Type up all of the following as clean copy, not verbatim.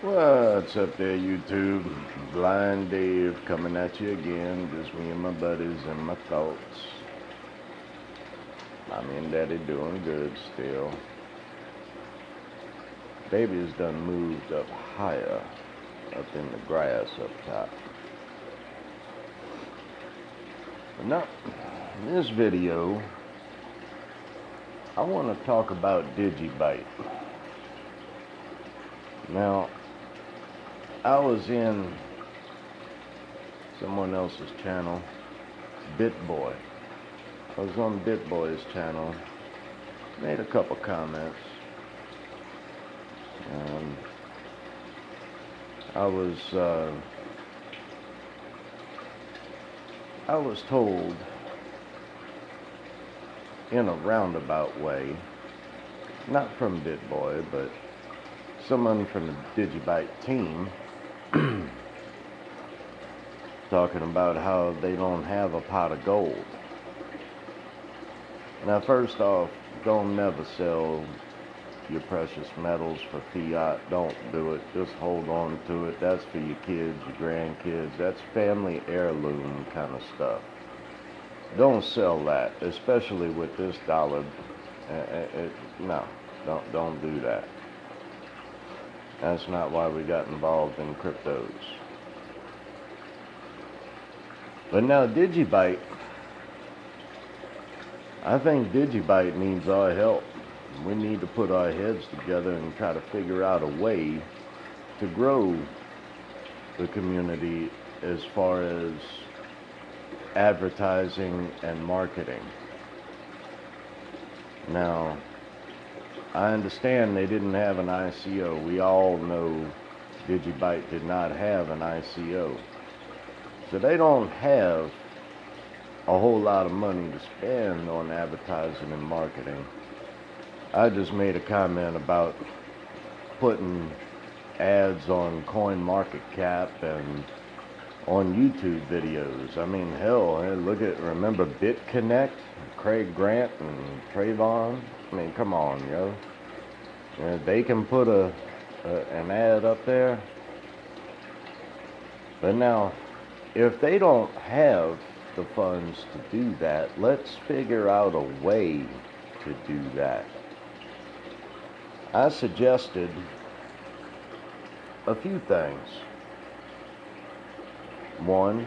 What's up there, YouTube? Blind Dave coming at you again. Just me and my buddies and my thoughts. Mommy and Daddy doing good still. Baby's done moved up higher, up in the grass up top. But now, in this video, I want to talk about Digibyte. Now, I was in someone else's channel, BitBoy. I was on BitBoy's channel, made a couple comments. I was told in a roundabout way, not from BitBoy, but someone from the Digibyte team, talking about how they don't have a pot of gold. Now, first off, don't never sell your precious metals for fiat. Don't do it. Just hold on to it. That's for your kids, your grandkids. That's family heirloom kind of stuff. Don't sell that, especially with this dollar. No, don't do that. That's not why we got involved in cryptos. But now Digibyte, I think Digibyte needs our help. We need to put our heads together and try to figure out a way to grow the community as far as advertising and marketing. Now, I understand they didn't have an ICO. We all know Digibyte did not have an ICO. So they don't have a whole lot of money to spend on advertising and marketing. I just made a comment about putting ads on CoinMarketCap and on YouTube videos. I mean, hell, remember BitConnect, Craig Grant and Trayvon? I mean, come on, yo. They can put an ad up there. But now, if they don't have the funds to do that, let's figure out a way to do that. I suggested a few things. One,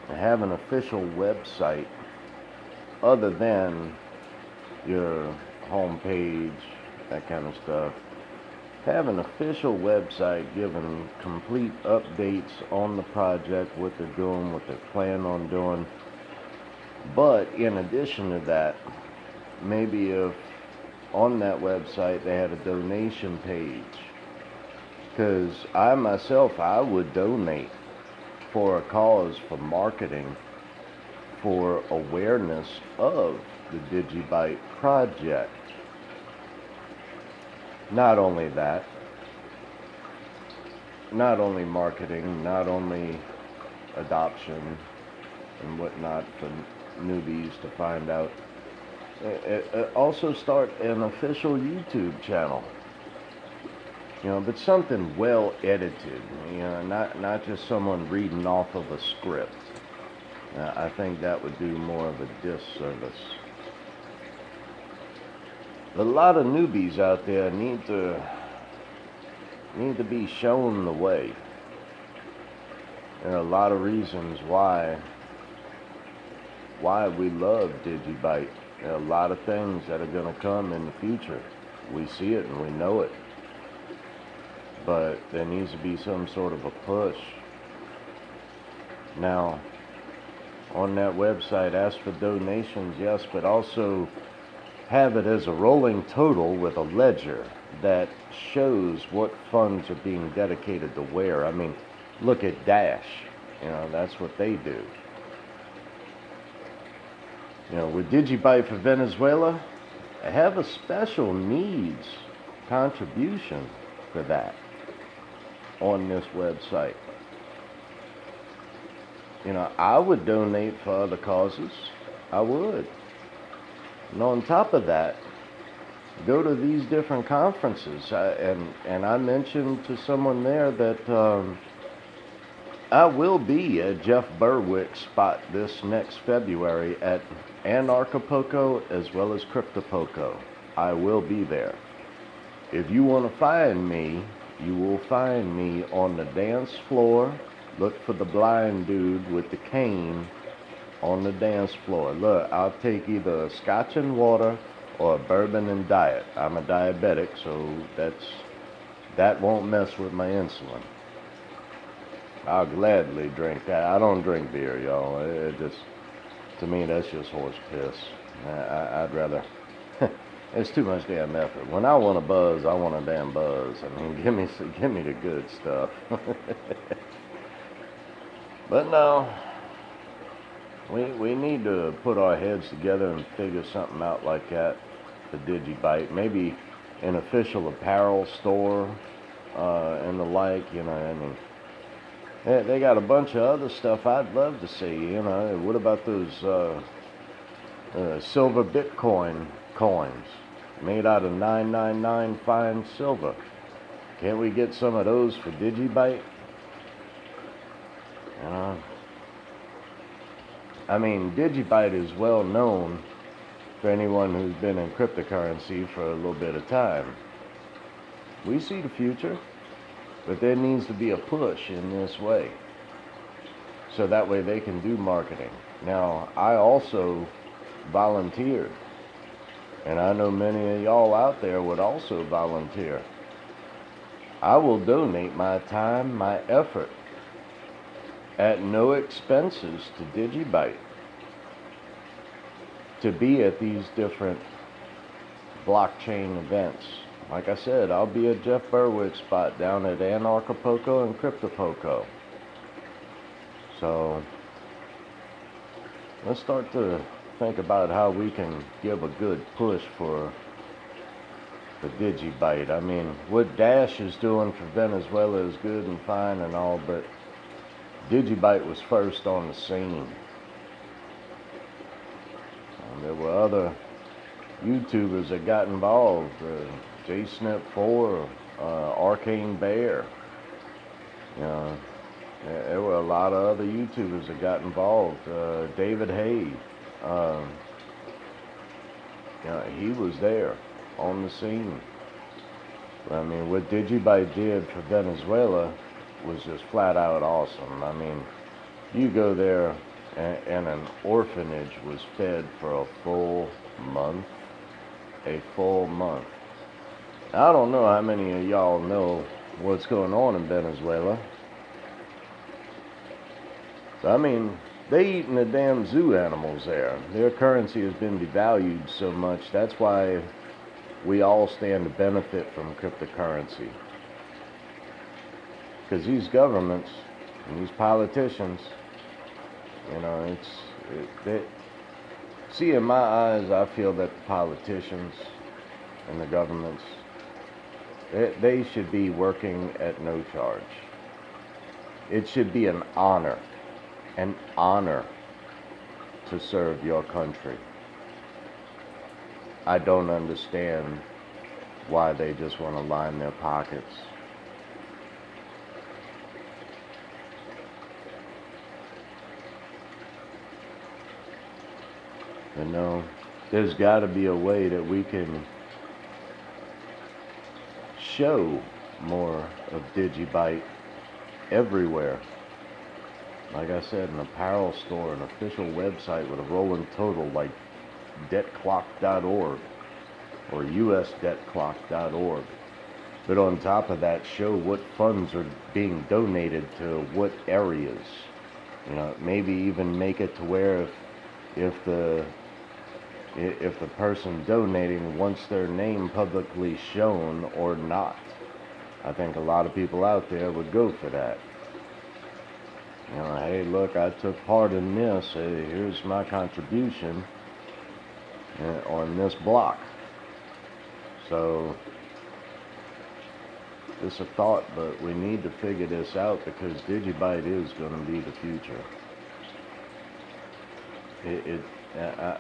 have an official website other than your homepage, that kind of stuff. Have an official website giving complete updates on the project, what they're doing, what they plan on doing. But in addition to that, maybe if on that website they had a donation page, because I myself, I would donate for a cause, for marketing, for awareness of the Digibyte project. Not only that, not only marketing, not only adoption and whatnot for newbies to find out, also start an official YouTube channel. But something well edited, not just someone reading off of a script. I think that would do more of a disservice. A lot of newbies out there need to be shown the way. There are a lot of reasons why we love Digibyte. There are a lot of things that are going to come in the future. We see it and we know it. But there needs to be some sort of a push. Now, on that website, ask for donations, yes, but also have it as a rolling total with a ledger that shows what funds are being dedicated to where. I mean, look at Dash. That's what they do. With Digibyte for Venezuela, have a special needs contribution for that on this website. I would donate for other causes. I would. And on top of that, go to these different conferences. And I mentioned to someone there that I will be at Jeff Berwick's spot this next February at Anarchapulco as well as Cryptopulco. I will be there. If you want to find me, you will find me on the dance floor. Look for the blind dude with the cane on the dance floor. Look, I'll take either a scotch and water or a bourbon and diet. I'm a diabetic, so that won't mess with my insulin. I'll gladly drink that. I don't drink beer, y'all. To me, that's just horse piss. I'd rather, it's too much damn effort. When I want a buzz, I want a damn buzz. I mean, give me the good stuff. But no, we need to put our heads together and figure something out like that for Digibyte. Maybe an official apparel store and the like, you know, I mean. They got a bunch of other stuff I'd love to see, you know. What about those silver Bitcoin coins made out of 999 fine silver? Can't we get some of those for Digibyte? You know, I mean, Digibyte is well known for anyone who's been in cryptocurrency for a little bit of time. We see the future. But there needs to be a push in this way, so that way they can do marketing. Now, I also volunteered, and I know many of y'all out there would also volunteer. I will donate my time, my effort, at no expenses to Digibyte to be at these different blockchain events. Like I said, I'll be at Jeff Berwick's spot down at Anarchapulco and Cryptopulco. So let's start to think about how we can give a good push for the Digibyte. I mean, what Dash is doing for Venezuela is good and fine and all, but Digibyte was first on the scene. There were other YouTubers that got involved. JSnip4, Arcane Bear. You know, there were a lot of other YouTubers that got involved. David Hay, you know, he was there on the scene. I mean, what Digibyte did for Venezuela was just flat out awesome. I mean, you go there and an orphanage was fed for a full month. A full month. I don't know how many of y'all know what's going on in Venezuela. I mean, they eating the damn zoo animals there. Their currency has been devalued so much. That's why we all stand to benefit from cryptocurrency. Because these governments and these politicians, you know, see, in my eyes, I feel that the politicians and the governments, they should be working at no charge. It should be an honor to serve your country. I don't understand why they just want to line their pockets. You know, there's got to be a way that we can show more of Digibyte everywhere. Like I said, an apparel store, an official website with a rolling total like debtclock.org or usdebtclock.org. But on top of that, show what funds are being donated to what areas. You know, maybe even make it to where if the person donating wants their name publicly shown or not. I think a lot of people out there would go for that. You know, hey, look, I took part in this. Hey, here's my contribution on this block. So, it's a thought, but we need to figure this out because Digibyte is going to be the future.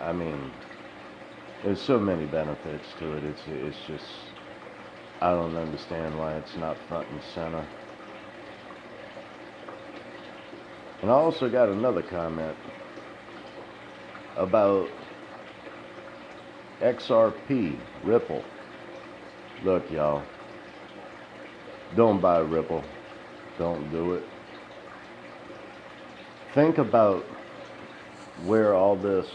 I mean, There's so many benefits to it. It's just, I don't understand why it's not front and center. And I also got another comment about XRP, Ripple. Look, y'all, don't buy Ripple. Don't do it. Think about where all this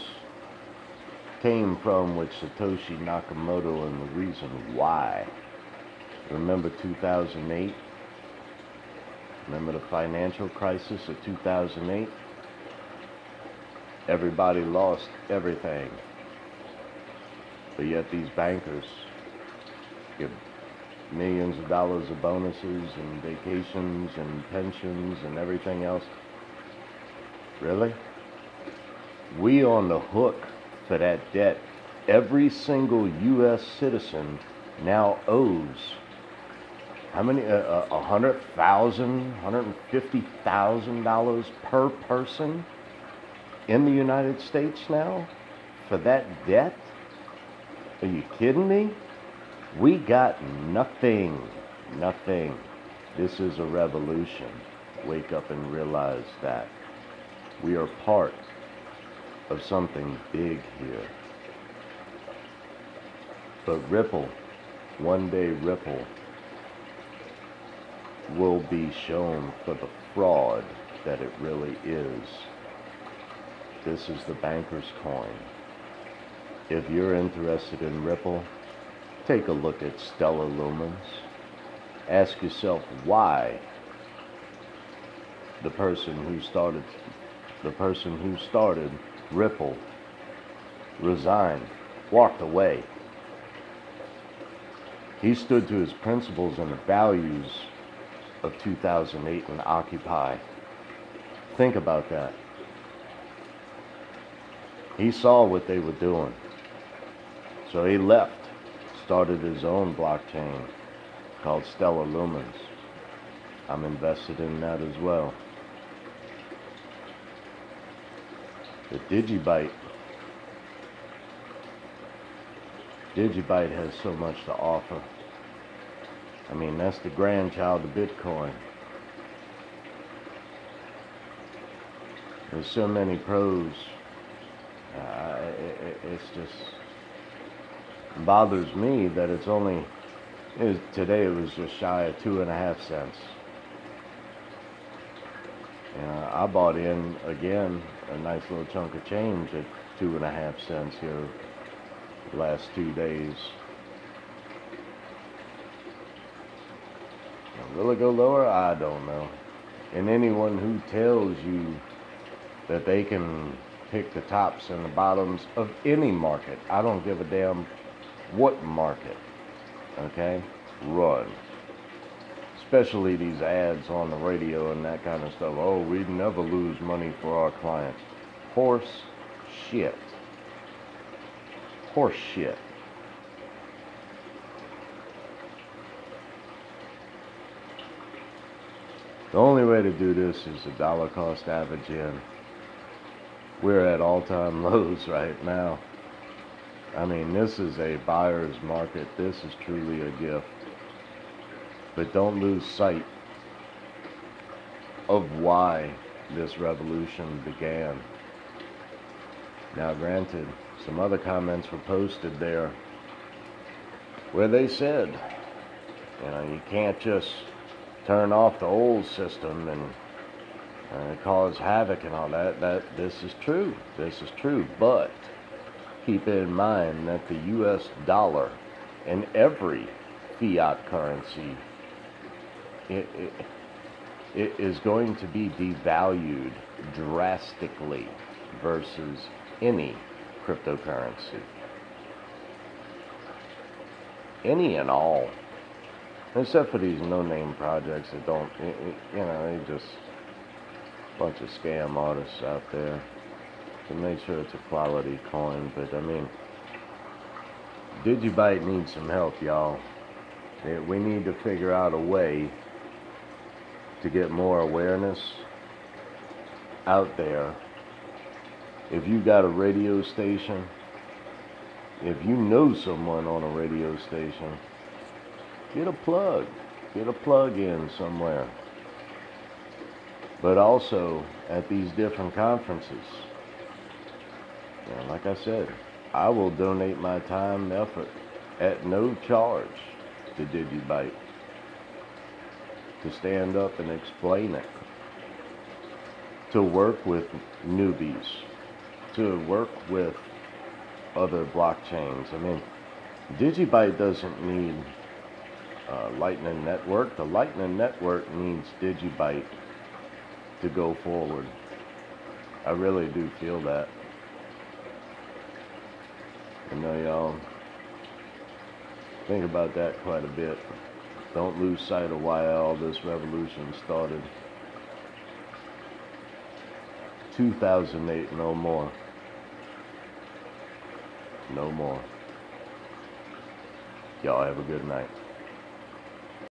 came from with Satoshi Nakamoto and the reason why. Remember 2008? Remember the financial crisis of 2008? Everybody lost everything. But yet these bankers give millions of dollars of bonuses and vacations and pensions and everything else. Really? We on the hook for that debt. Every single U.S. citizen now owes how many? $100,000, $150,000 per person in the United States now for that debt? Are you kidding me? We got nothing. Nothing. This is a revolution. Wake up and realize that we are part of something big here. But Ripple, one day Ripple will be shown for the fraud that it really is. This is the banker's coin. If you're interested in Ripple, take a look at Stellar Lumens. Ask yourself why the person who started Ripple resigned, walked away. He stood to his principles and the values of 2008 and Occupy. Think about that. He saw what they were doing. So he left, started his own blockchain called Stellar Lumens. I'm invested in that as well. The Digibyte has so much to offer. I mean, that's the grandchild of Bitcoin. There's so many pros. It's just bothers me that today it was just shy of 2.5 cents. I bought in again a nice little chunk of change at 2.5 cents here the last 2 days. Will it go lower? I don't know. And anyone who tells you that they can pick the tops and the bottoms of any market, I don't give a damn what market, okay? Run. Especially these ads on the radio and that kind of stuff. Oh, we'd never lose money for our clients. Horse shit. Horse shit. The only way to do this is a dollar cost average in. We're at all-time lows right now. I mean, this is a buyer's market. This is truly a gift. But don't lose sight of why this revolution began. Now, granted, some other comments were posted there where they said, you can't just turn off the old system and cause havoc and all that. This is true. This is true. But keep in mind that the U.S. dollar and every fiat currency it is going to be devalued drastically versus any cryptocurrency. Any and all. Except for these no-name projects that don't, they just a bunch of scam artists out there to make sure it's a quality coin. But I mean, Digibyte needs some help, y'all. We need to figure out a way to get more awareness out there. If you got a radio station, If you know someone on a radio station, get a plug. Get a plug in somewhere. But also at these different conferences, like I said, I will donate my time and effort at no charge to Digibyte to stand up and explain it, to work with newbies, to work with other blockchains. I mean, Digibyte doesn't need Lightning Network. The Lightning Network needs Digibyte to go forward. I really do feel that. Y'all think about that quite a bit. Don't lose sight of why all this revolution started. 2008, no more. No more. Y'all have a good night.